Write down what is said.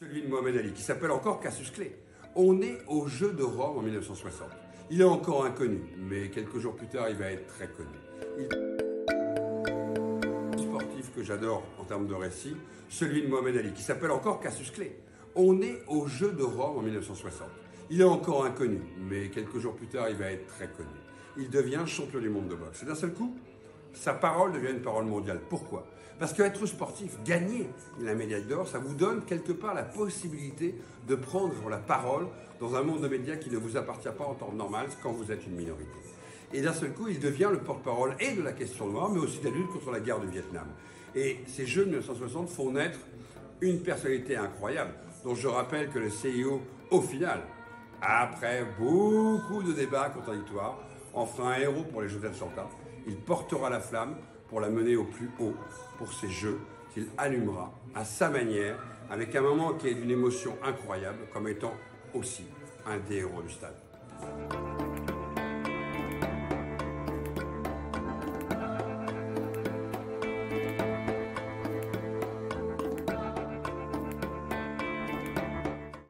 Celui de Mohamed Ali, qui s'appelle encore Cassius Clay. On est aux Jeux de Rome en 1960. Il est encore inconnu, mais quelques jours plus tard, il va être très connu. Sportif que j'adore en termes de récit, celui de Mohamed Ali, qui s'appelle encore Cassius Clay. On est aux Jeux de Rome en 1960. Il est encore inconnu, mais quelques jours plus tard, il va être très connu. Il devient champion du monde de boxe. Et d'un seul coup, sa parole devient une parole mondiale. Pourquoi? Parce qu'être sportif, gagner la médaille d'or, ça vous donne quelque part la possibilité de prendre la parole dans un monde de médias qui ne vous appartient pas en temps normal quand vous êtes une minorité. Et d'un seul coup, il devient le porte-parole et de la question noire, mais aussi de la lutte contre la guerre du Vietnam. Et ces Jeux de 1960 font naître une personnalité incroyable, dont je rappelle que le CIO, au final, après beaucoup de débats contradictoires, en fera un héros pour les Jeux d'Atlanta. Il portera la flamme pour la mener au plus haut pour ces Jeux qu'il allumera à sa manière, avec un moment qui est d'une émotion incroyable, comme étant aussi un des héros du stade.